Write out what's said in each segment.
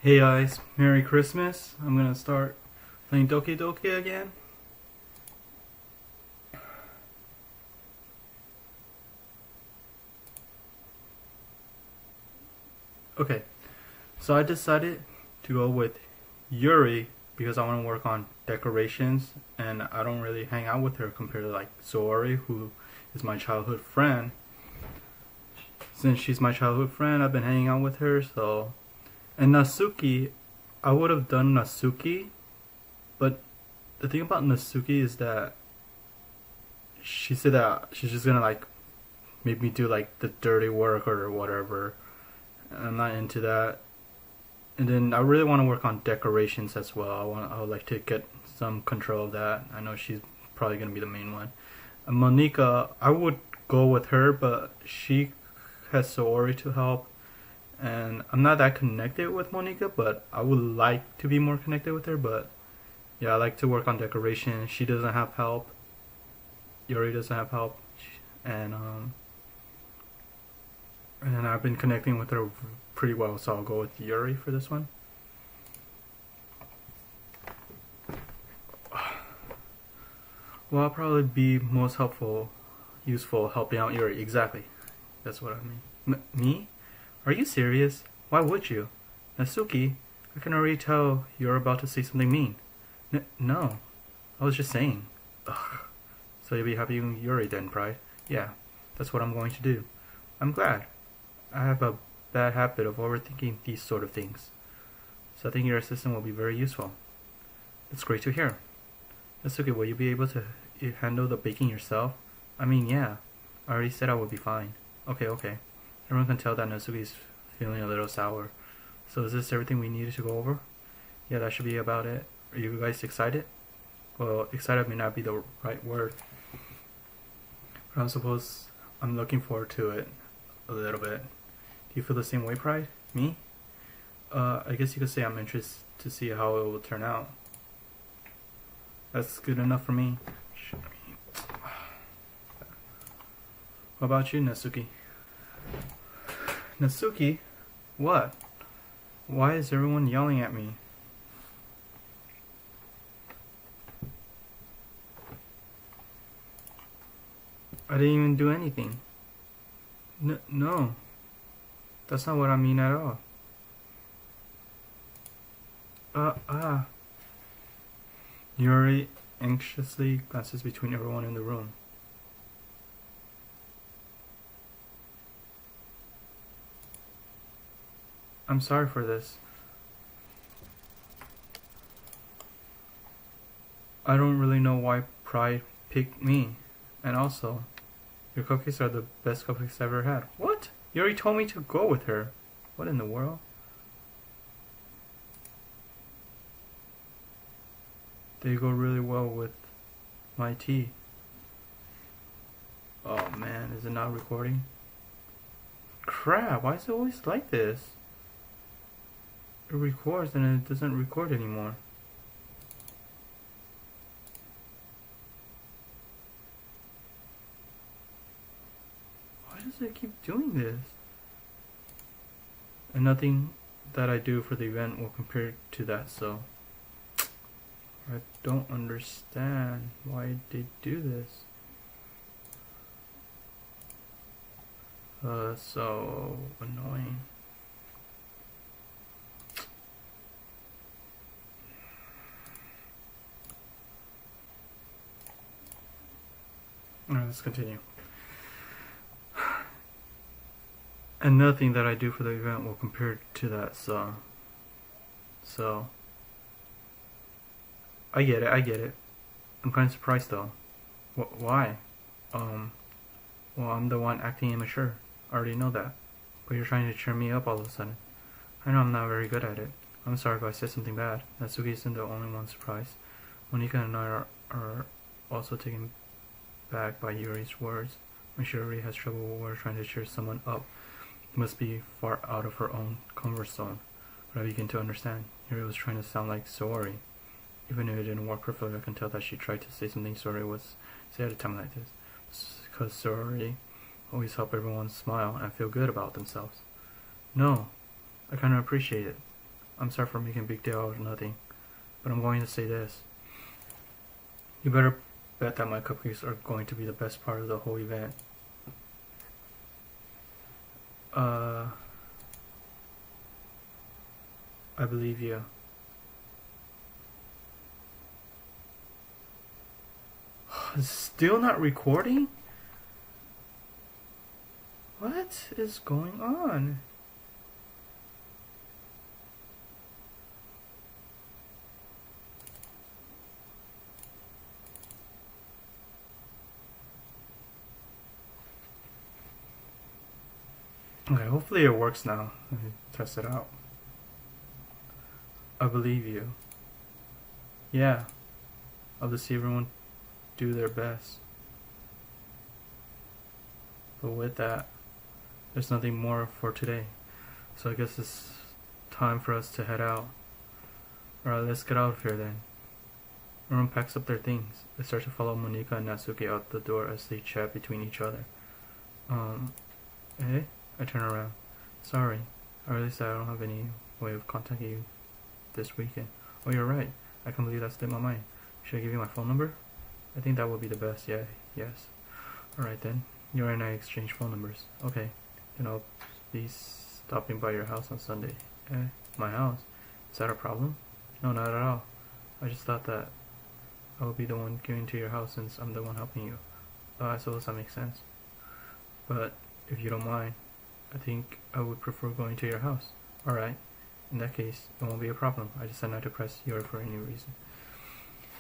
Hey guys, Merry Christmas. I'm gonna start playing Doki Doki again. Okay, so I decided to go with Yuri because I want to work on decorations and I don't really hang out with her compared to like Soori, who is my childhood friend. Since she's my childhood friend, I've been hanging out with her, so. And Natsuki, I would have done Natsuki, but the thing about Natsuki is that she said that she's just gonna like make me do like the dirty work or whatever. And I'm not into that. And then I really want to work on decorations as well. I would like to get some control of that. I know she's probably gonna be the main one. And Monika, I would go with her, but she has Soori to help. And I'm not that connected with Monika, but I would like to be more connected with her. But yeah, I like to work on decoration. She doesn't have help. Yuri doesn't have help, and I've been connecting with her pretty well, so I'll go with Yuri for this one. Well, I'll probably be most useful helping out Yuri. Exactly, that's what I mean. Me? Are you serious? Why would you? Natsuki, I can already tell you're about to say something mean. No, I was just saying. Ugh. So you'll be happy with Yuri then, Pride? Yeah, that's what I'm going to do. I'm glad. I have a bad habit of overthinking these sort of things. So I think your assistant will be very useful. That's great to hear. Natsuki, will you be able to handle the baking yourself? I mean, yeah. I already said I would be fine. Okay. Everyone can tell that Natsuki's feeling a little sour. So is this everything we needed to go over? Yeah, that should be about it. Are you guys excited? Well, excited may not be the right word. But I'm looking forward to it a little bit. Do you feel the same way, Pride? Me? I guess you could say I'm interested to see how it will turn out. That's good enough for me. What about you, Natsuki? Natsuki? What? Why is everyone yelling at me? I didn't even do anything. No. That's not what I mean at all. Yuri anxiously glances between everyone in the room. I'm sorry for this. I don't really know why Pride picked me. And also, your cupcakes are the best cupcakes I've ever had. What? You already told me to go with her. What in the world? They go really well with my tea. Oh man, is it not recording? Crap, why is it always like this? It records and it doesn't record anymore. Why does it keep doing this? And nothing that I do for the event will compare to that, so I don't understand why they do this. So annoying. Alright, let's continue. And nothing that I do for the event will compare to that, so I get it. I'm kind of surprised though. Why? Well, I'm the one acting immature. I already know that. But you're trying to cheer me up all of a sudden. I know I'm not very good at it. I'm sorry if I said something bad. Natsuki isn't the only one surprised. Monika and I are also taken back by Yuri's words. When she already has trouble when we're trying to cheer someone up, it must be far out of her own comfort zone. But I begin to understand. Yuri was trying to sound like Soori. Even if it didn't work perfectly, I can tell that she tried to say something Soori would say at a time like this. Because Soori always help everyone smile and feel good about themselves. No, I kind of appreciate it. I'm sorry for making a big deal out of nothing, but I'm going to say this. You better bet that my cupcakes are going to be the best part of the whole event. I believe you. Still not recording? What is going on? Okay, hopefully it works now. Let me test it out. I believe you. Yeah, I'll just see everyone do their best. But with that, there's nothing more for today. So I guess it's time for us to head out. Alright, let's get out of here then. Everyone packs up their things. They start to follow Monika and Natsuki out the door as they chat between each other. Hey? I turn around. Sorry, I realized that I don't have any way of contacting you this weekend. Oh, you're right. I can't believe that slipped my mind. Should I give you my phone number? I think that would be the best. Yeah, yes. Alright then. You and I exchange phone numbers. Okay. Then I'll be stopping by your house on Sunday. My house? Is that a problem? No, not at all. I just thought that I would be the one going to your house since I'm the one helping you. I suppose that makes sense. But if you don't mind, I think I would prefer going to your house. Alright. In that case, it won't be a problem. I decided not to press Yuri for any reason.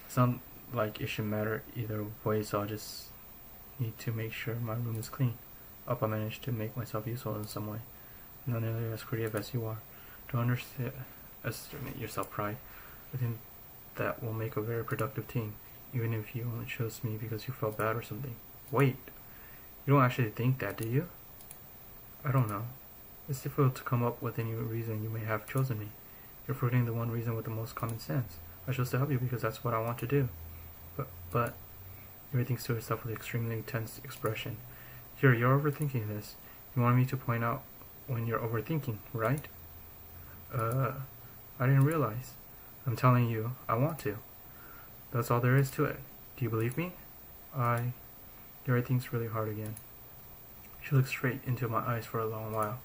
It's not like it should matter either way, so I'll just need to make sure my room is clean. I managed to make myself useful in some way. Not nearly as creative as you are. Don't underestimate yourself, Pride. I think that will make a very productive team, even if you only chose me because you felt bad or something. Wait, you don't actually think that, do you? I don't know. It's difficult to come up with any reason you may have chosen me. You're forgetting the one reason with the most common sense. I chose to help you because that's what I want to do. But Yuri thinks to herself with an extremely tense expression. Yuri, you're overthinking this. You want me to point out when you're overthinking, right? I didn't realize. I'm telling you, I want to. That's all there is to it. Do you believe me? Yuri thinks really hard again. She looks straight into my eyes for a long while.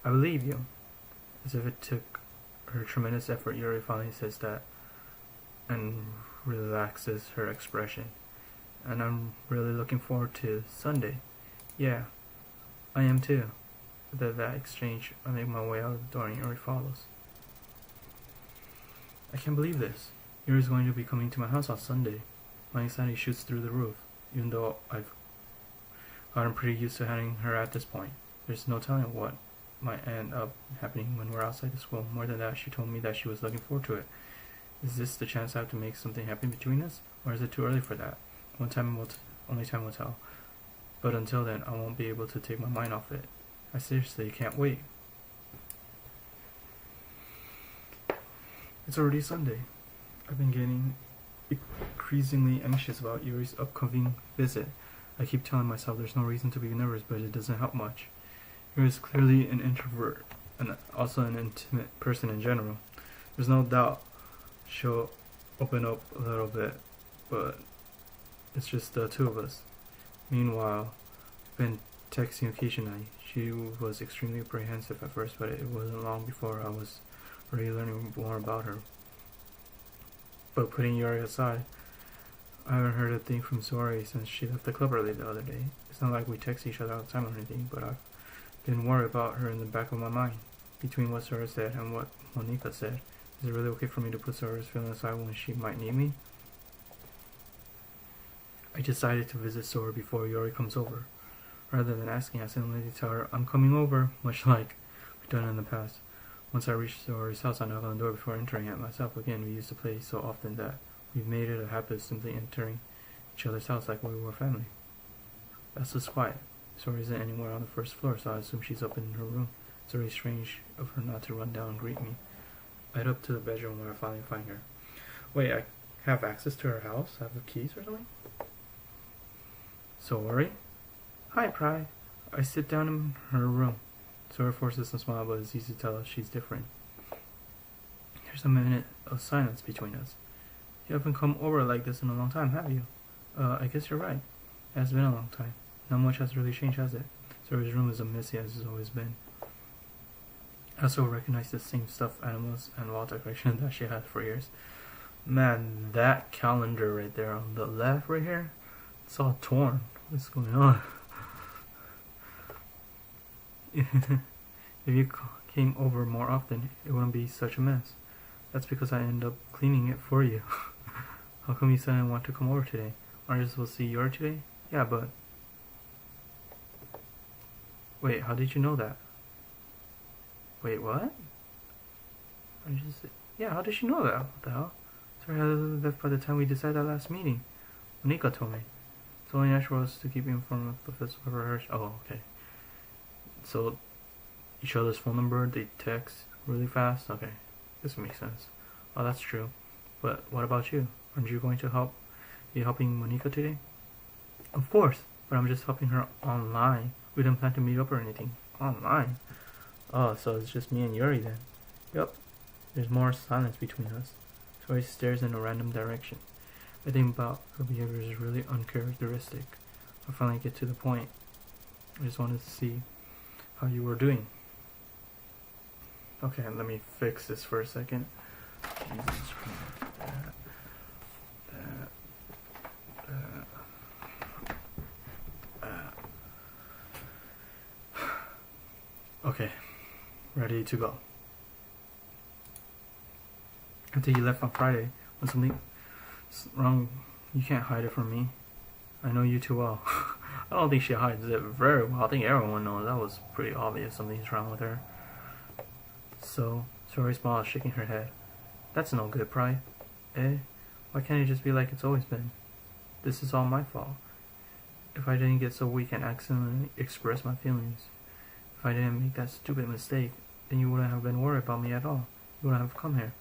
I believe you. As if it took her tremendous effort, Yuri finally says that and relaxes her expression. And I'm really looking forward to Sunday. Yeah, I am too. With that exchange, I make my way out of the door and Yuri follows. I can't believe this. Yuri's going to be coming to my house on Sunday. My anxiety shoots through the roof, even though I've gotten pretty used to having her at this point. There's no telling what might end up happening when we're outside the school. More than that, she told me that she was looking forward to it. Is this the chance I have to make something happen between us? Or is it too early for that? Only time will tell. But until then, I won't be able to take my mind off it. I seriously can't wait. It's already Sunday. I've been getting increasingly anxious about Yuri's upcoming visit. I keep telling myself there's no reason to be nervous, but it doesn't help much. Yuri is clearly an introvert, and also an intimate person in general. There's no doubt she'll open up a little bit, but it's just the two of us. Meanwhile, I've been texting occasionally. She was extremely apprehensive at first, but it wasn't long before I was already learning more about her. But putting Yuri aside, I haven't heard a thing from Zori since she left the club early the other day. It's not like we text each other all the time or anything, but I've been worried about her in the back of my mind. Between what Zora said and what Monika said, is it really okay for me to put Zora's feelings aside when she might need me? I decided to visit Zora before Yuri comes over. Rather than asking, I simply tell her I'm coming over, much like we've done in the past. Once I reach Zori's house, I knock on the door before entering it myself. Again, we used to play so often that we've made it a habit of simply entering each other's house like we were family. That's just quiet. Zori isn't anywhere on the first floor, so I assume she's up in her room. It's very strange of her not to run down and greet me. I head up to the bedroom where I finally find her. Wait, I have access to her house? I have the keys or something? Zori? Hi, Pride. I sit down in her room. Zori forces a smile, but it's easy to tell she's different. Here's a minute of silence between us. You haven't come over like this in a long time, have you? I guess you're right. It has been a long time. Not much has really changed, has it? Zoe's room is as messy as it's always been. I also recognize the same stuffed animals and wall decoration that she had for years. Man, that calendar right there on the left right here, it's all torn. What's going on? If you came over more often, it wouldn't be such a mess. That's because I end up cleaning it for you. How come you suddenly want to come over today? Aren't you supposed to see your today? Yeah, but... Wait, how did you know that? Wait, what? Yeah, how did she know that? What the hell? Sorry, I left by the time we decided that last meeting. Monika told me. It's only natural to keep you informed of the festival rehearsal. Oh, okay. So, each other's phone number, they text really fast? Okay, this makes sense. Oh, that's true. But what about you? Aren't you going to help? Are you helping Monika today? Of course, but I'm just helping her online. We didn't plan to meet up or anything. Online? Oh, so it's just me and Yuri then. Yup. There's more silence between us. Tori stares in a random direction. I think about her behavior is really uncharacteristic. I finally get to the point. I just wanted to see how you were doing. Okay, let me fix this for a second. Jesus Christ. Okay, ready to go. After you left on Friday, was something wrong? You can't hide it from me. I know you too well. I don't think she hides it very well. I think everyone knows that was pretty obvious something's wrong with her. So, Sorry smiled, shaking her head. That's no good, Pride. Eh? Why can't it just be like it's always been? This is all my fault. If I didn't get so weak and accidentally express my feelings, if I didn't make that stupid mistake, then you wouldn't have been worried about me at all. You wouldn't have come here.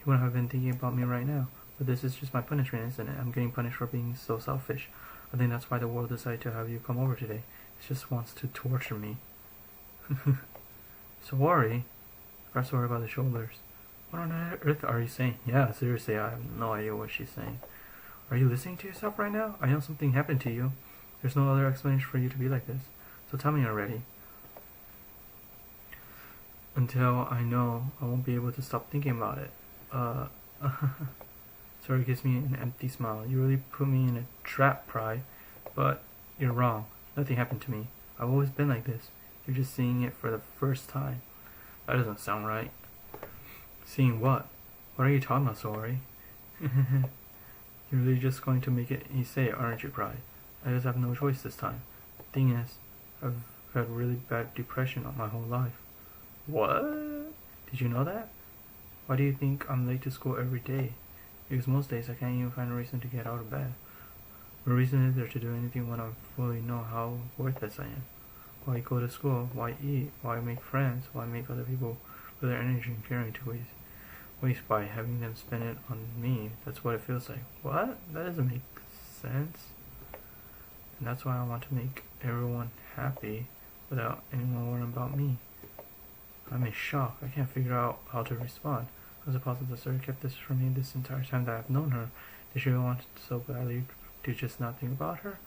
You wouldn't have been thinking about me right now. But this is just my punishment, isn't it? I'm getting punished for being so selfish. I think that's why the world decided to have you come over today. It just wants to torture me. Sorry? I'm sorry about the shoulders. What on earth are you saying? Yeah, seriously, I have no idea what she's saying. Are you listening to yourself right now? I know something happened to you. There's no other explanation for you to be like this. So tell me already. Until I know, I won't be able to stop thinking about it. Sorry gives me an empty smile. You really put me in a trap, Pride. But you're wrong. Nothing happened to me. I've always been like this. You're just seeing it for the first time. That doesn't sound right. Seeing what? What are you talking about, Sorry? You're really just going to make it you say it, aren't you, Pride? I just have no choice this time. Thing is, I've had really bad depression all my whole life. What? Did you know that? Why do you think I'm late to school every day? Because most days I can't even find a reason to get out of bed. What reason is there to do anything when I fully know how worthless I am? Why go to school? Why eat? Why make friends? Why make other people put their energy and caring to waste by having them spend it on me? That's what it feels like. What? That doesn't make sense. And that's why I want to make everyone happy without anyone worrying about me. I'm in shock. I can't figure out how to respond. How is it possible that Sarah kept this from me this entire time that I've known her? Did she want so badly to just not think about her?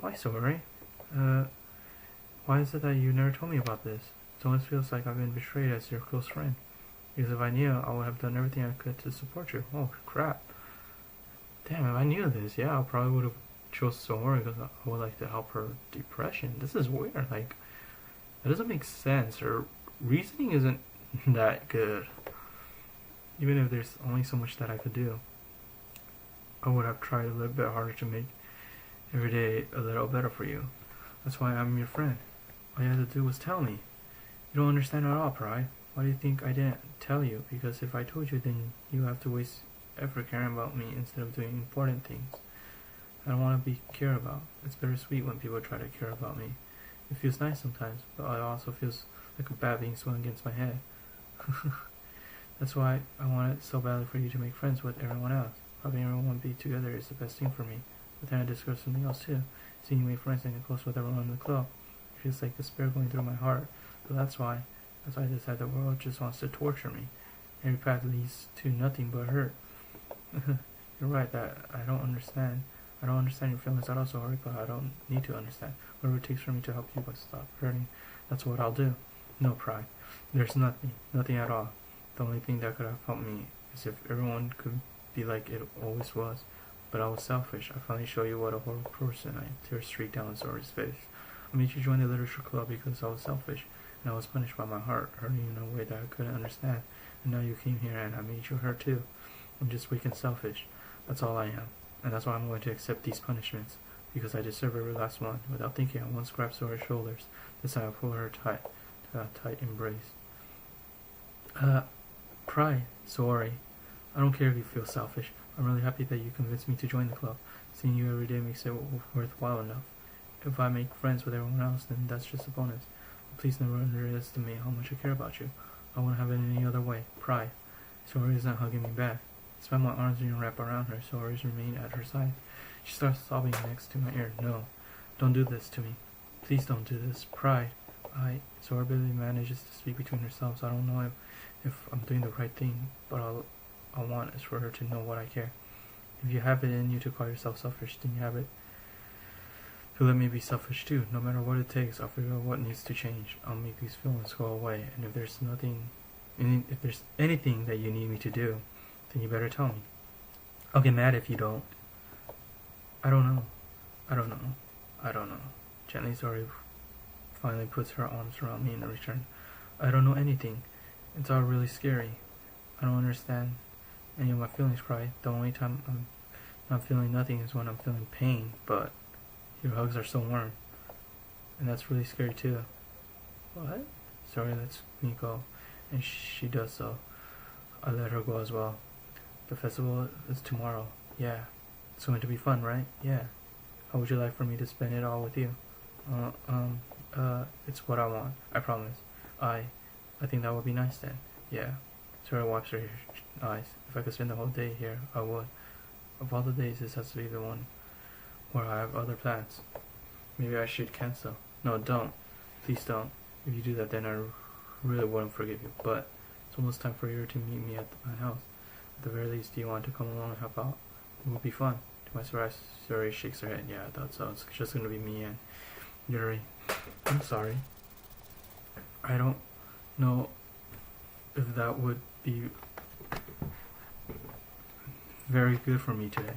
Why, Sorry? Why is it that you never told me about this? It almost feels like I've been betrayed as your close friend. Because if I knew, I would have done everything I could to support you. Oh, crap. Damn, if I knew this, yeah, I probably would have chose Sorry because I would like to help her depression. This is weird. Like, that doesn't make sense. Her reasoning isn't that good. Even if there's only so much that I could do, I would have tried a little bit harder to make every day a little better for you. That's why I'm your friend. All you had to do was tell me. You don't understand at all, Pride. Why do you think I didn't tell you? Because if I told you, then you have to waste effort caring about me instead of doing important things. I don't want to be cared about. It's bittersweet when people try to care about me. It feels nice sometimes, but it also feels like a bat being swung against my head. That's why I wanted so badly for you to make friends with everyone else. Having everyone be together is the best thing for me. But then I discovered something else too. Seeing you make friends and get close with everyone in the club. It feels like a spirit going through my heart. So that's why I decided the world just wants to torture me. Every path leads to nothing but hurt. You're right that I don't understand. I don't understand your feelings at all, sorry, but I don't need to understand. Whatever it takes for me to help you but stop hurting, that's what I'll do. No pride. There's nothing at all. The only thing that could have helped me is if everyone could be like it always was. But I was selfish. I finally show you what a horrible person I am. Tears streaked down Zori's face. I made you join the literature club because I was selfish, and I was punished by my heart, hurting in a way that I couldn't understand. And now you came here and I made you hurt too. I'm just weak and selfish. That's all I am. And that's why I'm going to accept these punishments, because I deserve every last one. Without thinking, I once grabbed Zori's shoulders. This time I pulled her tight, to a tight embrace. Pride, Zori. I don't care if you feel selfish. I'm really happy that you convinced me to join the club. Seeing you every day makes it worthwhile enough. If I make friends with everyone else, then that's just a bonus. But please never underestimate how much I care about you. I wouldn't have it any other way. Pride. Zori isn't hugging me back. I spent my arms wrapped around her. Zori's remained at her side. She starts sobbing next to my ear. No, don't do this to me. Please don't do this. Pride. Zori barely manages to speak between herself. I don't know if I'm doing the right thing, but all I want is for her to know what I care. If you have it in you to call yourself selfish, then you have it to let me be selfish too. No matter what it takes, I'll figure out what needs to change. I'll make these feelings go away. And if there's anything that you need me to do, then you better tell me. I'll get mad if you don't. I don't know. Gently, Zori finally puts her arms around me in return. I don't know anything. It's all really scary. I don't understand any of my feelings, Cry. The only time I'm not feeling nothing is when I'm feeling pain, but your hugs are so warm. And that's really scary too. What? Zori lets me go, and she does so. I let her go as well. The festival is tomorrow. Yeah. It's going to be fun, right? Yeah. How would you like for me to spend it all with you? It's what I want. I promise. I think that would be nice then. Yeah. Zora wipes her eyes. If I could spend the whole day here, I would. Of all the days, this has to be the one where I have other plans. Maybe I should cancel. No, don't. Please don't. If you do that, then I really wouldn't forgive you. But it's almost time for you to meet me at my house. At the very least, do you want to come along and help out? It would be fun. To my surprise, Zori shakes her head. Yeah, I thought so. It's just going to be me and Yuri. I'm sorry. I don't know if that would be very good for me today.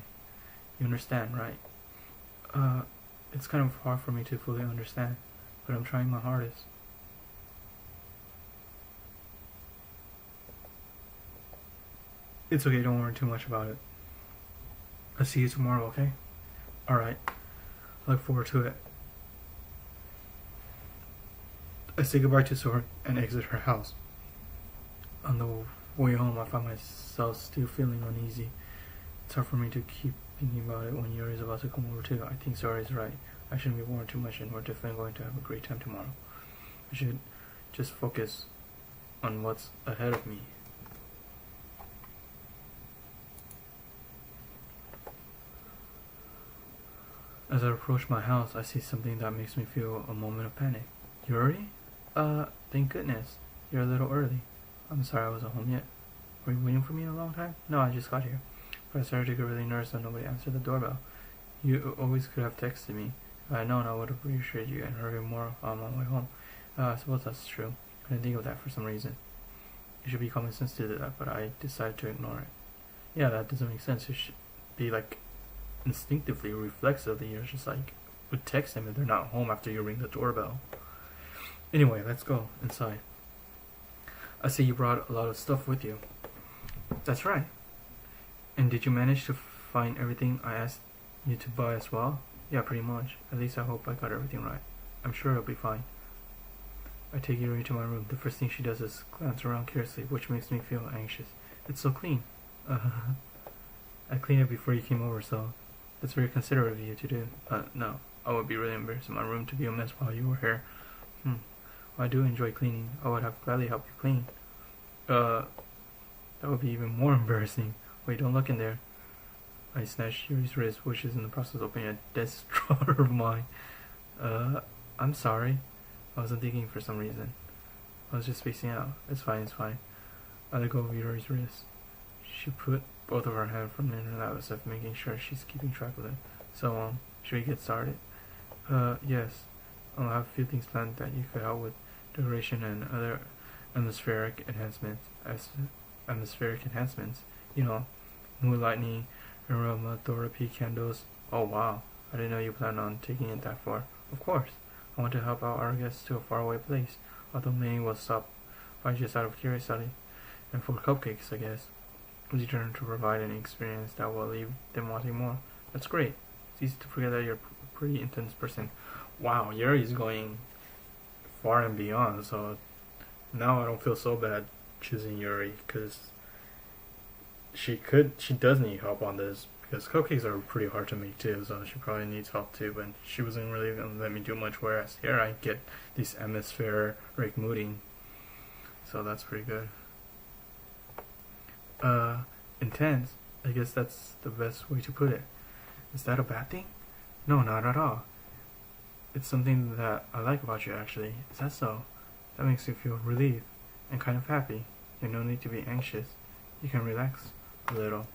You understand, right? It's kind of hard for me to fully understand, but I'm trying my hardest. It's okay, don't worry too much about it. I'll see you tomorrow, okay? Alright. I look forward to it. I say goodbye to Zori and exit her house. On the way home, I find myself still feeling uneasy. It's hard for me to keep thinking about it when Yuri is about to come over too. I think Zori is right. I shouldn't be worrying too much, and we're definitely going to have a great time tomorrow. I should just focus on what's ahead of me. As I approach my house, I see something that makes me feel a moment of panic. Yuri? Thank goodness. You're a little early. I'm sorry I wasn't home yet. Were you waiting for me a long time? No, I just got here. But I started to get really nervous when nobody answered the doorbell. You always could have texted me. If I had known, I would have reassured you and heard you more on my way home. I suppose that's true. I didn't think of that for some reason. It should be common sense to do that, but I decided to ignore it. Yeah, that doesn't make sense. It should be like instinctively, reflexively, you're just like would text them if they're not home after you ring the doorbell. Anyway, let's go inside. I see you brought a lot of stuff with you. That's right. And did you manage to find everything I asked you to buy as well? Yeah, pretty much. At least I hope I got everything right. I'm sure it'll be fine. I take Yuri to my room. The first thing she does is glance around curiously, which makes me feel anxious. It's so clean. I cleaned it before you came over, so that's very considerate of you to do. No, I would be really embarrassed in my room to be a mess while you were here. Well, I do enjoy cleaning. I would have gladly helped you clean. That would be even more embarrassing. Wait, don't look in there. I snatched Yuri's wrist, which is in the process of opening a desk drawer of mine. I'm sorry. I wasn't thinking for some reason. I was just spacing out. It's fine. I let go of Yuri's wrist. She put both of her hands from the lap as if making sure she's keeping track of it. So, should we get started? Yes. I'll have a few things planned that you could help with decoration and other atmospheric enhancements. You know, mood lightning, aromatherapy candles. Oh wow, I didn't know you planned on taking it that far. Of course. I want to help out our guests to a faraway place, although many will stop by just out of curiosity. And for cupcakes, I guess. We determined to provide an experience that will leave them wanting more. That's great. It's easy to forget that you're a pretty intense person. Wow, Yuri's going far and beyond, so now I don't feel so bad choosing Yuri, because she does need help on this, because cupcakes are pretty hard to make too, so she probably needs help too, but she wasn't really going to let me do much, whereas here I get this atmospheric mooding, so that's pretty good. Intense, I guess that's the best way to put it. Is that a bad thing? No, not at all. It's something that I like about you, actually. Is that so? That makes you feel relieved and kind of happy. You no need to be anxious. You can relax a little.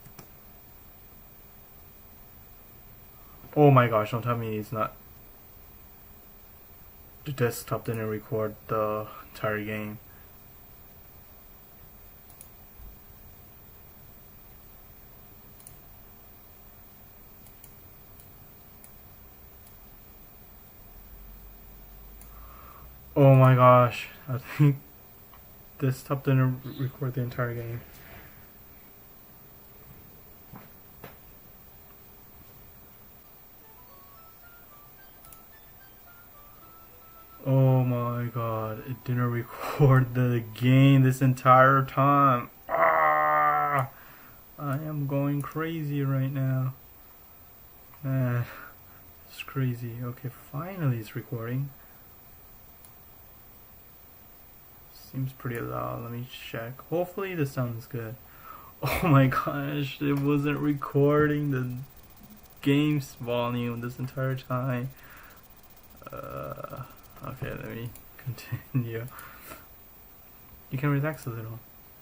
Oh my gosh, don't tell me it's not. The desktop didn't record the entire game. Oh my gosh, I think desktop didn't record the entire game. Oh my god, it didn't record the game this entire time. Ah, I am going crazy right now. Man, it's crazy. Okay, finally it's recording. Seems pretty loud. Let me check. Hopefully the sound is good. Oh my gosh, it wasn't recording the game's volume this entire time. Okay, let me continue. You can relax a little.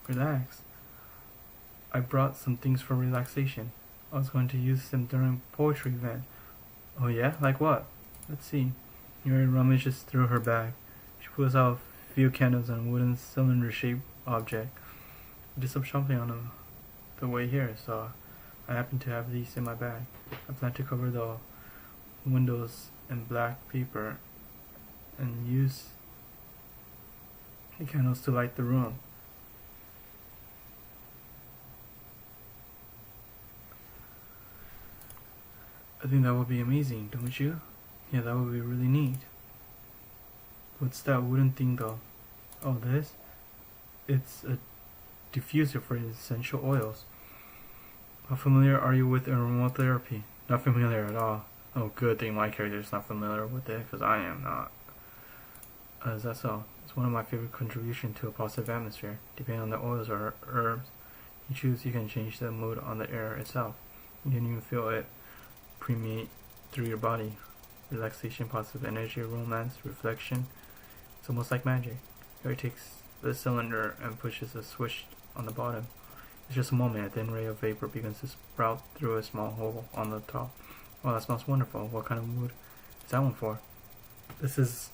Relax. I brought some things for relaxation. I was going to use them during poetry event. Oh yeah? Like what? Let's see. Yuri rummages through her bag. She pulls out a few candles and a wooden cylinder-shaped object. I did some shopping on the way here, so I happen to have these in my bag. I plan to cover the windows in black paper and use the candles to light the room. I think that would be amazing, don't you? Yeah, that would be really neat. What's that wooden thing though? Oh, this? It's a diffuser for essential oils. How familiar are you with aromatherapy? Not familiar at all. Oh, good thing my character is not familiar with it, because I am not. Is that so? It's one of my favorite contributions to a positive atmosphere. Depending on the oils or herbs you choose, you can change the mood on the air itself. You can even feel it permeate through your body. Relaxation, positive energy, romance, reflection. It's almost like magic. Harry takes the cylinder and pushes a switch on the bottom. It's just a moment, a thin ray of vapor begins to sprout through a small hole on the top. Oh, that smells wonderful. What kind of wood is that one for? This is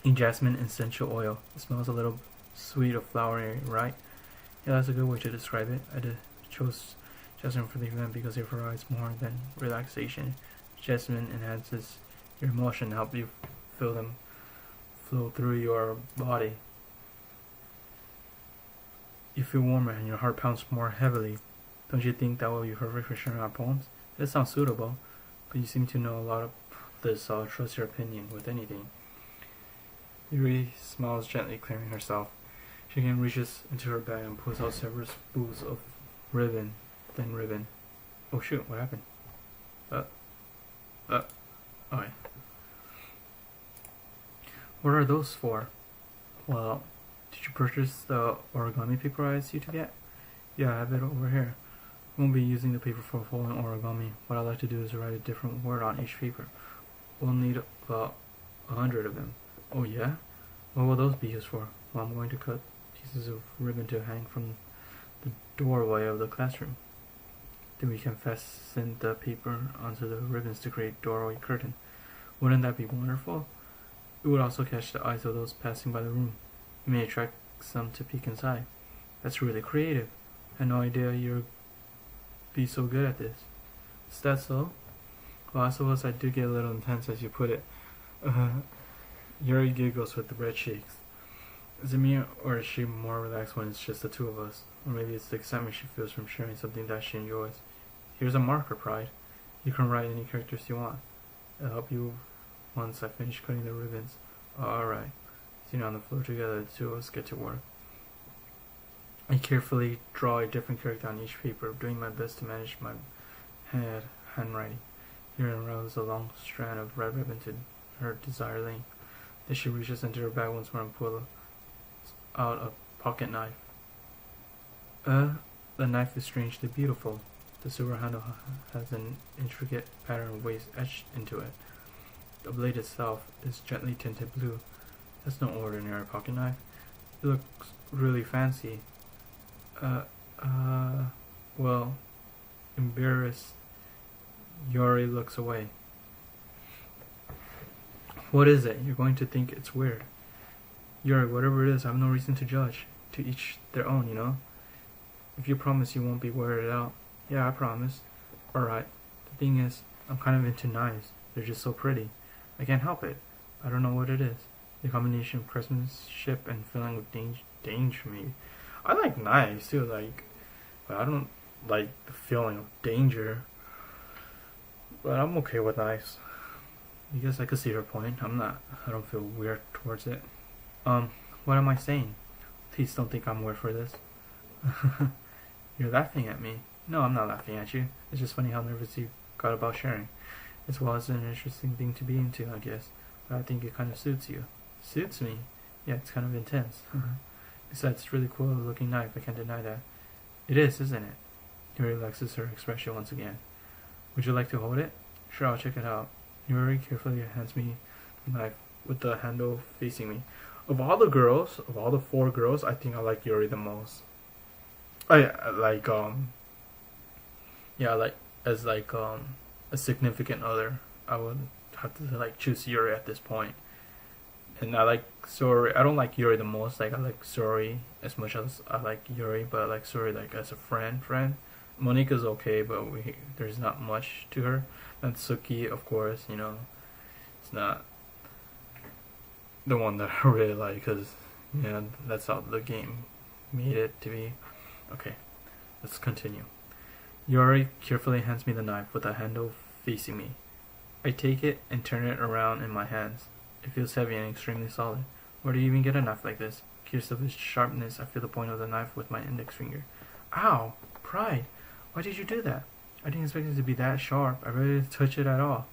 a jasmine essential oil. It smells a little sweet or flowery, right? Yeah, that's a good way to describe it. I chose jasmine for the event because it provides more than relaxation. Jasmine enhances your emotion, help you feel them flow through your body. You feel warmer and your heart pounds more heavily. Don't you think that will be perfect for sharing our poems? That sounds suitable, but you seem to know a lot of this, so I'll trust your opinion with anything. Yuri smiles gently, clearing herself. She again reaches into her bag and pulls out several spools of thin ribbon. Oh shoot, what happened? Okay. What are those for? Well, did you purchase the origami paper I asked you to get? Yeah, I have it over here. We won't be using the paper for folding origami. What I'd like to do is write a different word on each paper. We'll need about 100 of them. Oh yeah? What will those be used for? Well, I'm going to cut pieces of ribbon to hang from the doorway of the classroom. Then we can fasten the paper onto the ribbons to create doorway curtain. Wouldn't that be wonderful? It would also catch the eyes of those passing by the room. It may attract some to peek inside. That's really creative. I had no idea you'd be so good at this. Is that so? Well, I suppose I do get a little intense as you put it. Yuri giggles with the red cheeks. Is it me, or is she more relaxed when it's just the two of us? Or maybe it's the excitement she feels from sharing something that she enjoys. Here's a marker, Pride. You can write any characters you want. I'll help you once I finish cutting the ribbons. Alright. Sitting on the floor together, the two of us get to work. I carefully draw a different character on each paper, doing my best to manage my handwriting. Here unravels a long strand of red ribbon to her desired length. Then she reaches into her bag once more and pulls out a pocket knife. The knife is strangely beautiful. The silver handle has an intricate pattern of waves etched into it. The blade itself is gently tinted blue. That's no ordinary pocket knife. It looks really fancy. Well, embarrassed, Yuri looks away. What is it? You're going to think it's weird. Yuri, whatever it is, I have no reason to judge. To each their own, you know? If you promise you won't be weirded out. Yeah, I promise. Alright. The thing is, I'm kind of into knives. They're just so pretty. I can't help it. I don't know what it is. The combination of craftsmanship and feeling of danger maybe. I like knives too, but I don't like the feeling of danger. But I'm okay with knives. I guess I could see her point. I don't feel weird towards it. What am I saying? Please don't think I'm weird for this. You're laughing at me. No, I'm not laughing at you. It's just funny how nervous you got about sharing. As well as an interesting thing to be into, I guess. But I think it kind of suits you. Suits me? Yeah, it's kind of intense. Besides, it's really cool looking knife. I can't deny that. It is, isn't it? Yuri relaxes her expression once again. Would you like to hold it? Sure, I'll check it out. Yuri carefully hands me the knife with the handle facing me. Of all the 4 girls, I think I like Yuri the most. As a significant other, I would have to choose Yuri at this point. And I like Sori. I don't like Yuri the most. I like Sori as much as I like Yuri, but I like Sori as a friend. Monika's okay, but there's not much to her. And Suki, of course, it's not the one that I really like, because that's how the game made it to be. Okay, let's continue. Yuri carefully hands me the knife with the handle facing me. I take it and turn it around in my hands. It feels heavy and extremely solid. Where do you even get a knife like this? Curious of its sharpness, I feel the point of the knife with my index finger. Ow! Pride! Why did you do that? I didn't expect it to be that sharp. I really didn't touch it at all.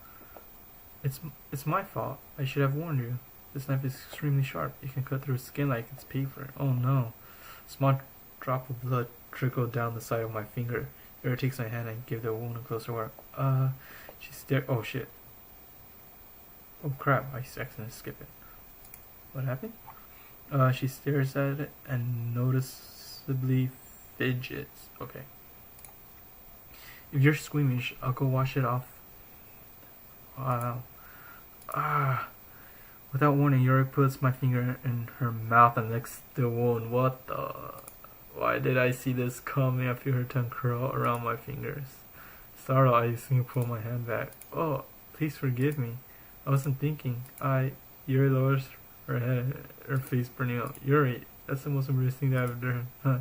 It's my fault. I should have warned you. This knife is extremely sharp. It can cut through skin like it's paper. Oh no. A small drop of blood trickled down the side of my finger. Yuri takes my hand and gives the wound a closer look. She stared. Oh shit. Oh crap, I accidentally skipped it. What happened? She stares at it and noticeably fidgets. Okay. If you're squeamish, I'll go wash it off. Wow. Without warning, Yuri puts my finger in her mouth and licks the wound. What the? Why did I see this coming? I feel her tongue curl around my fingers. Startled, I instantly pull my hand back. Oh, please forgive me. I wasn't thinking. Yuri lowers her head, her face burning up. Yuri, that's the most embarrassing thing I've ever done. Huh.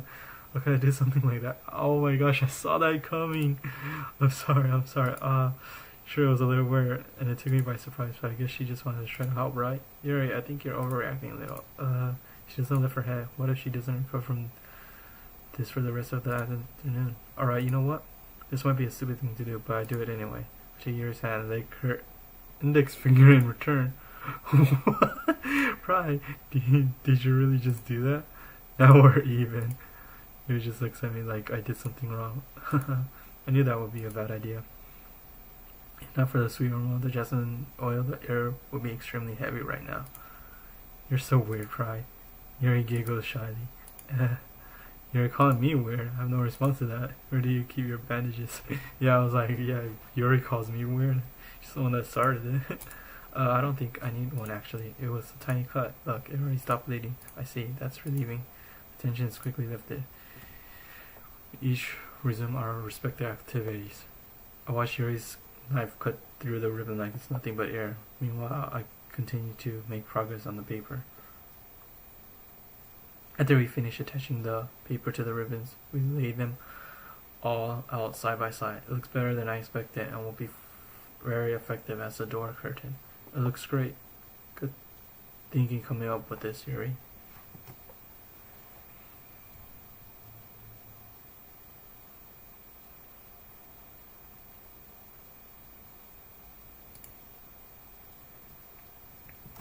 How could I do something like that? Oh my gosh, I saw that coming. I'm sorry. Sure, it was a little weird, and it took me by surprise, but I guess she just wanted to try to help, right? Yuri, I think you're overreacting a little. She doesn't lift her head. What if she doesn't recover from this for the rest of the afternoon? Alright, you know what? This might be a stupid thing to do, but I do it anyway. She Yuri's hand, like her index finger in return. Pride, did you really just do that? Now we're even. Yuri just looks at me like I did something wrong. I knew that would be a bad idea. If not for the sweet aroma of the jasmine oil, the air would be extremely heavy right now. You're so weird, Pride. Yuri giggles shyly. You're calling me weird. I have no response to that. Where do you keep your bandages? Yeah, I was like, yeah, Yuri calls me weird. She's the one that started it. I don't think I need one actually. It was a tiny cut. Look, it already stopped bleeding. I see. That's relieving. The tension is quickly lifted. Each resume our respective activities. I watch Yuri's knife cut through the ribbon like it's nothing but air. Meanwhile, I continue to make progress on the paper. After we finish attaching the paper to the ribbons, we lay them all out side by side. It looks better than I expected and will be very effective as a door curtain. It looks great. Good thinking coming up with this, Yuri.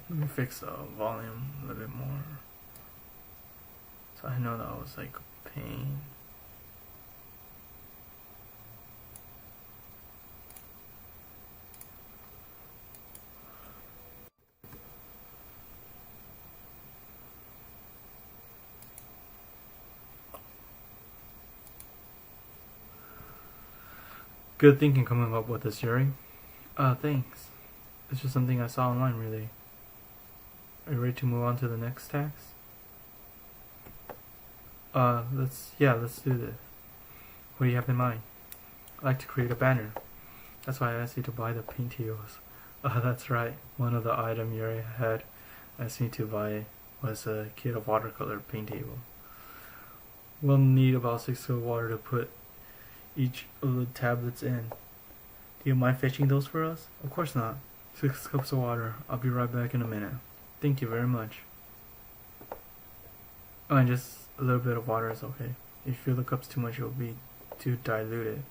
Let me fix the volume a little bit more. So I know that was like pain. Good thinking coming up with this, Yuri. Thanks. It's just something I saw online, really. Are you ready to move on to the next task? Let's do this. What do you have in mind? I'd like to create a banner. That's why I asked you to buy the paint tables. That's right. One of the items Yuri had asked me to buy was a kit of watercolor paint table. We'll need about 6 cups of water to put each of the tablets in. Do you mind fetching those for us? Of course not. 6 cups of water. I'll be right back in a minute. Thank you very much. Oh, and just a little bit of water is okay. If you fill the cups too much, it will be too diluted.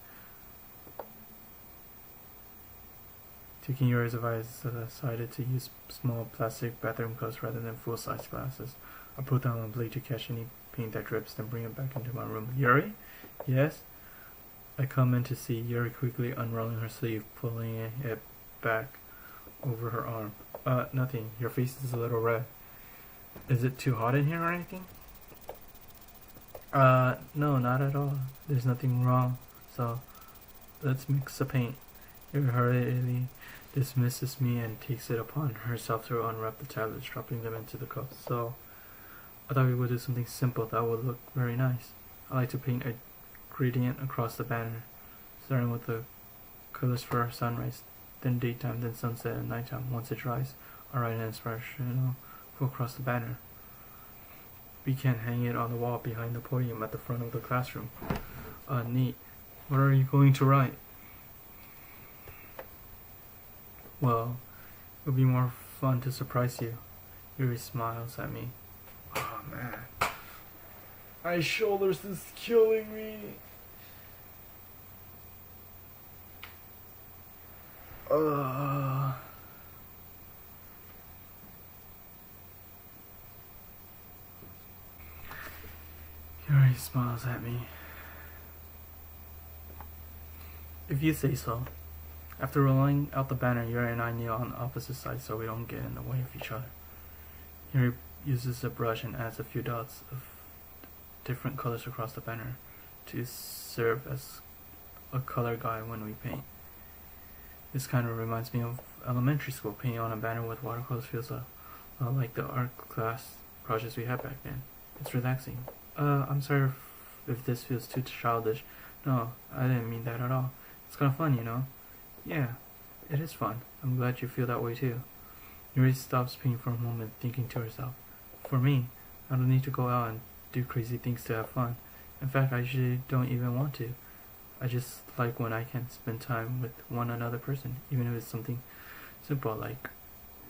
Taking Yuri's advice, I decided to use small plastic bathroom cups rather than full-size glasses. I put down a blade to catch any paint that drips, then bring it back into my room. Yuri? Yes? I come in to see Yuri quickly unrolling her sleeve, pulling it back over her arm. Nothing. Your face is a little red. Is it too hot in here or anything? No, not at all. There's nothing wrong. So, let's mix the paint. Yuri hurriedly dismisses me and takes it upon herself to unwrap the tablets, dropping them into the cups. So, I thought we would do something simple that would look very nice. I like to paint a gradient across the banner, starting with the colors for sunrise, then daytime, then sunset and nighttime. Once it dries, I'll write an inspirational quote across the banner. We can hang it on the wall behind the podium at the front of the classroom. Neat. What are you going to write? Well, it'll be more fun to surprise you. Yuri smiles at me. Oh man. My shoulders is killing me. Yuri smiles at me. If you say so. After rolling out the banner, Yuri and I kneel on opposite sides so we don't get in the way of each other. Yuri uses a brush and adds a few dots of different colors across the banner to serve as a color guide when we paint. This kind of reminds me of elementary school. Painting on a banner with watercolors feels a lot like the art class projects we had back then. It's relaxing. I'm sorry if this feels too childish. No, I didn't mean that at all. It's kind of fun, you know? Yeah, it is fun. I'm glad you feel that way too. Yuri stops painting for a moment, thinking to herself. For me, I don't need to go out and do crazy things to have fun. In fact, I usually don't even want to. I just like when I can spend time with one another person, even if it's something simple like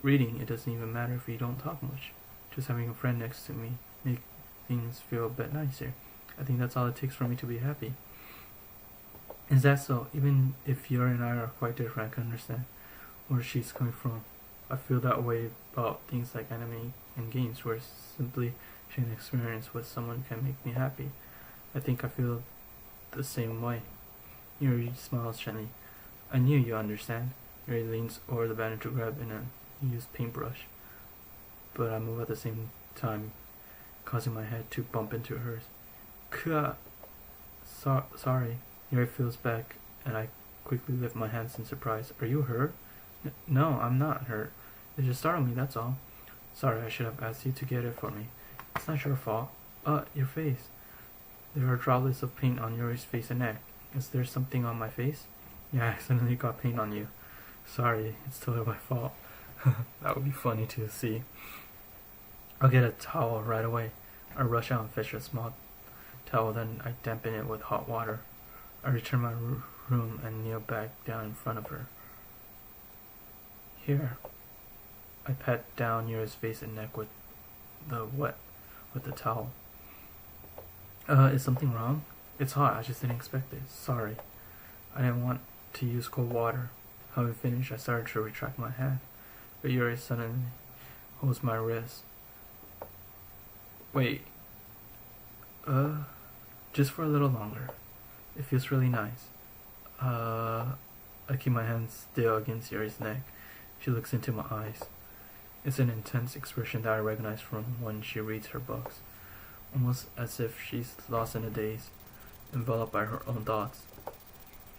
reading. It doesn't even matter if we don't talk much. Just having a friend next to me makes things feel a bit nicer. I think that's all it takes for me to be happy. Is that so? Even if Yuri and I are quite different, I can understand where she's coming from. I feel that way about things like anime and games, where simply sharing an experience with someone can make me happy. I think I feel the same way. Yuri smiles gently. I knew you understand. Yuri leans over the banner to grab in a used paintbrush, but I move at the same time, causing my head to bump into hers. Ka. Sorry. Yuri feels back, and I quickly lift my hands in surprise. Are you hurt? No, I'm not hurt. It just startled me, that's all. Sorry, I should have asked you to get it for me. It's not your fault. Your face. There are droplets of paint on Yuri's face and neck. Is there something on my face? Yeah, I accidentally got paint on you. Sorry, it's totally my fault. That would be funny to see. I'll get a towel right away. I rush out and fetch a small towel, then I dampen it with hot water. I return to my room and kneel back down in front of her. Here. I pat down Yuri's face and neck with the towel. Is something wrong? It's hot, I just didn't expect it. Sorry. I didn't want to use cold water. Having finished, I started to retract my hand, but Yuri suddenly holds my wrist. Wait. Just for a little longer. It feels really nice. I keep my hands still against Yuri's neck. She looks into my eyes. It's an intense expression that I recognize from when she reads her books. Almost as if she's lost in a daze, enveloped by her own thoughts.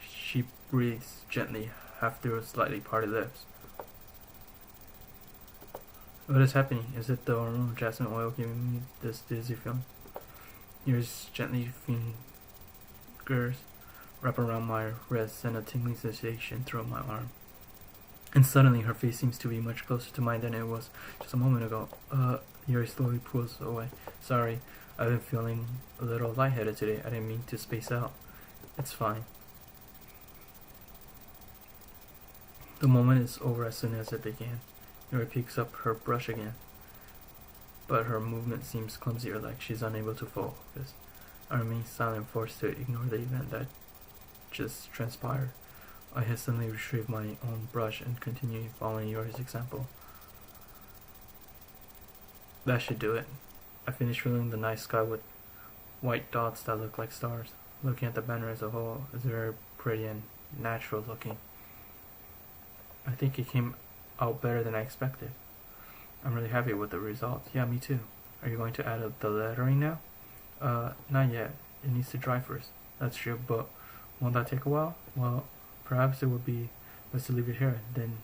She breathes gently, half through slightly parted lips. What is happening? Is it the aroma of jasmine oil giving me this dizzy feeling? Yours gently fingers wrap around my wrist and a tingling sensation through my arm. And suddenly her face seems to be much closer to mine than it was just a moment ago. Yuri slowly pulls away. Sorry, I've been feeling a little lightheaded today. I didn't mean to space out. It's fine. The moment is over as soon as it began. Yuri picks up her brush again, but her movement seems clumsier, like she's unable to focus. I remain silent, forced to ignore the event that just transpired. I hastily retrieve my own brush and continue following Yuri's example. That should do it. I finish filling the night sky with white dots that look like stars. Looking at the banner as a whole, it's very pretty and natural looking. I think it came out better than I expected. I'm really happy with the results. Yeah, me too. Are you going to add the lettering now? Not yet. It needs to dry first. That's true, but won't that take a while? Well, perhaps it would be best to leave it here, then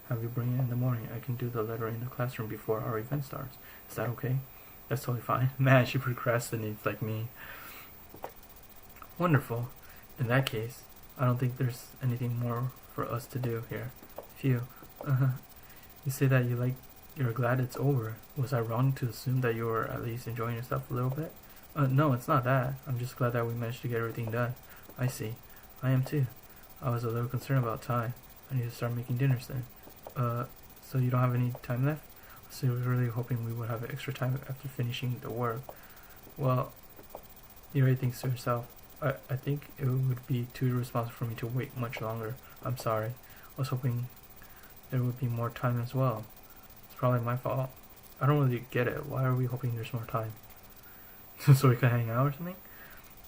have you bring it in the morning. I can do the lettering in the classroom before our event starts. Is that okay? That's totally fine. Man, she procrastinates like me. Wonderful. In that case, I don't think there's anything more for us to do here. Phew. You say that you're glad it's over. Was I wrong to assume that you were at least enjoying yourself a little bit? No, it's not that. I'm just glad that we managed to get everything done. I see. I am too. I was a little concerned about time. I need to start making dinners then. So you don't have any time left? So I was really hoping we would have extra time after finishing the work. Well, Yuri thinks to herself, I think it would be too irresponsible for me to wait much longer. I'm sorry. I was hoping there would be more time as well. It's probably my fault. I don't really get it. Why are we hoping there's more time? So we can hang out or something?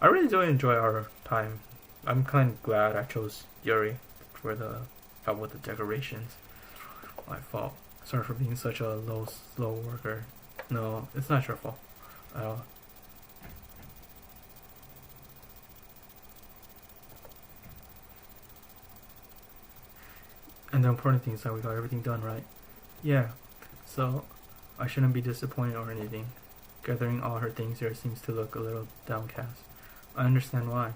I really do enjoy our time. I'm kind of glad I chose Yuri for the help with the decorations. My fault. Sorry for being such a slow worker. No, it's not your fault at all. And the important thing is that we got everything done, right? Yeah. So, I shouldn't be disappointed or anything. Gathering all her things here seems to look a little downcast. I understand why.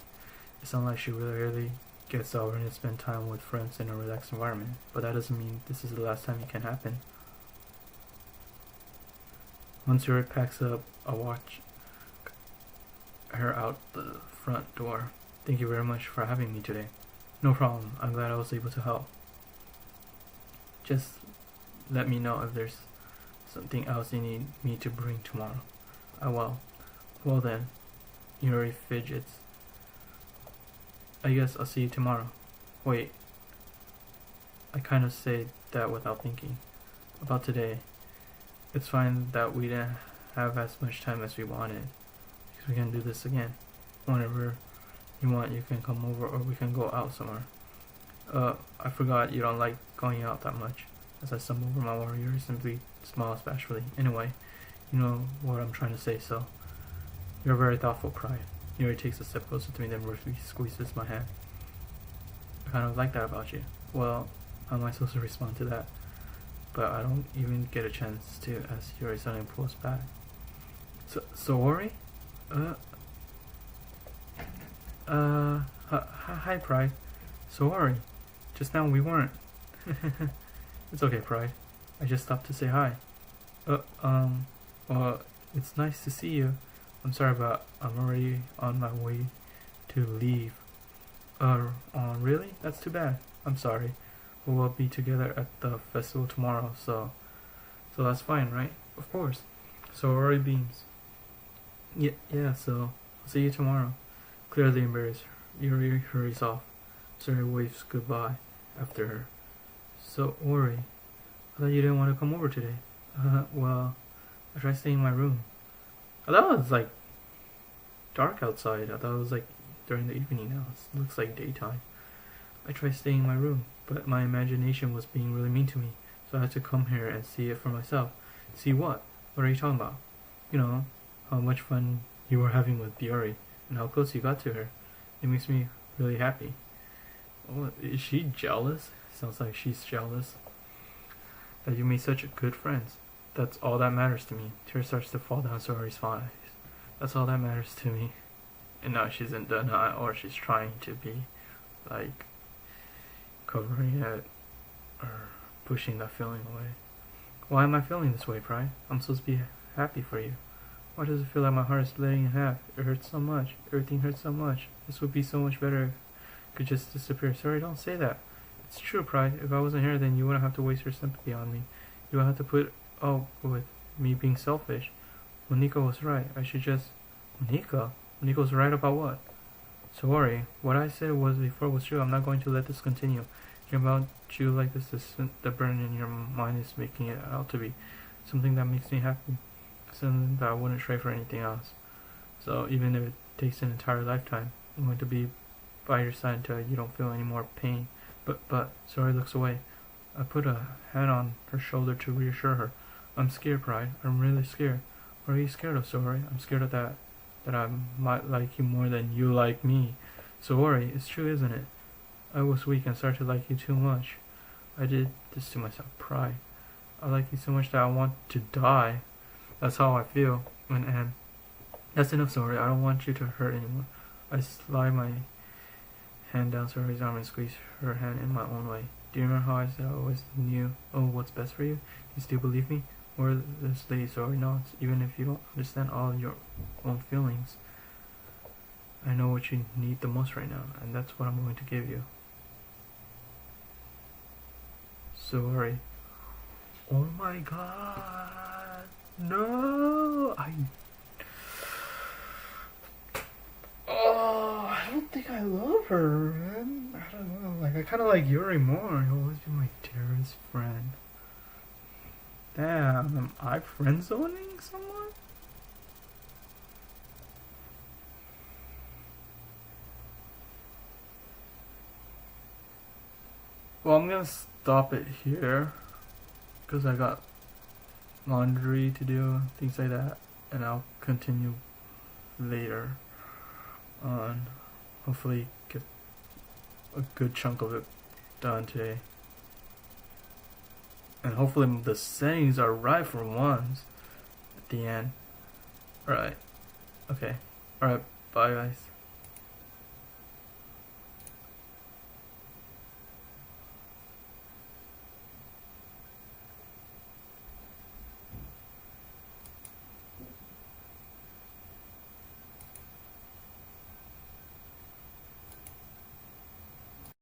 It sounds like she really gets over and spend time with friends in a relaxed environment, but that doesn't mean this is the last time it can happen. Once Yuri packs up, I'll watch her out the front door. Thank you very much for having me today. No problem. I'm glad I was able to help. Just let me know if there's something else you need me to bring tomorrow. I will. Well then, Yuri fidgets. I guess I'll see you tomorrow. Wait. I kind of say that without thinking. About today. It's fine that we didn't have as much time as we wanted. Because we can do this again. Whenever you want, you can come over or we can go out somewhere. I forgot you don't like going out that much. As I stumble over my water, Yuri simply smiles bashfully. Anyway, You know what I'm trying to say, so. You're very thoughtful, Pride. Yuri takes a step closer to me, then briefly squeezes my hand. I kind of like that about you. Well, how am I supposed to respond to that? But I don't even get a chance to as Yuri suddenly pulls back. Sorry? Hi, Pride. Sorry. Just now we weren't. It's okay, Pride. I just stopped to say hi. Well, it's nice to see you. I'm sorry, but I'm already on my way to leave. Really? That's too bad. I'm sorry. We'll be together at the festival tomorrow, so that's fine, right? Of course. So Rory beams. Yeah, so I'll see you tomorrow. Clearly embarrassed, Yuri hurries off. Suri waves goodbye after her. So, Ori, I thought you didn't want to come over today. Well, I tried staying in my room. I thought it was like dark outside. I thought it was like during the evening now. It looks like daytime. I tried staying in my room, but my imagination was being really mean to me. So I had to come here and see it for myself. See what? What are you talking about? You know, how much fun you were having with Biori and how close you got to her. It makes me really happy. Oh, is she jealous? Sounds like she's jealous. That you made such good friends. That's all that matters to me. Tears starts to fall down Sori's eyes. That's all that matters to me. And now she's in denial, or she's trying to be, like, covering it, or pushing that feeling away. Why am I feeling this way, Pride? I'm supposed to be happy for you. Why does it feel like my heart is splitting in half? It hurts so much. Everything hurts so much. This would be so much better if it could just disappear. Sorry, don't say that. It's true, Pride. If I wasn't here, then you wouldn't have to waste your sympathy on me. You wouldn't have to put up with me being selfish. Monika was right. I should just... Monika? Monika was right about what? Sorry, what I said was before was true. I'm not going to let this continue. Hearing about you like this, the burden in your mind is making it out to be something that makes me happy. Something that I wouldn't trade for anything else. So even if it takes an entire lifetime, I'm going to be by your side until you don't feel any more pain. But, Sori looks away. I put a hand on her shoulder to reassure her. I'm scared, Pride. I'm really scared. What are you scared of, Sori? I'm scared of that I might like you more than you like me. Sori, it's true, isn't it? I was weak and started to like you too much. I did this to myself, Pride. I like you so much that I want to die. That's how I feel. And that's enough, Sori. I don't want you to hurt anymore. I slide my hand down Sori's arm and squeeze her hand in my own way. Do you remember how I said I always knew what's best for you? You still believe me? Or this lady Sori nods, even if you don't understand all of your own feelings. I know what you need the most right now, and that's what I'm going to give you. Sori. Oh my god. No! I don't think I love her, man. I don't know. Like, I kind of like Yuri more. He'll always be my dearest friend. Damn, am I friend-zoning someone? Well, I'm gonna stop it here. Because I got laundry to do, things like that. And I'll continue later on. Hopefully get a good chunk of it done today. And hopefully the settings are right for once at the end. Alright. Okay. Alright, bye guys.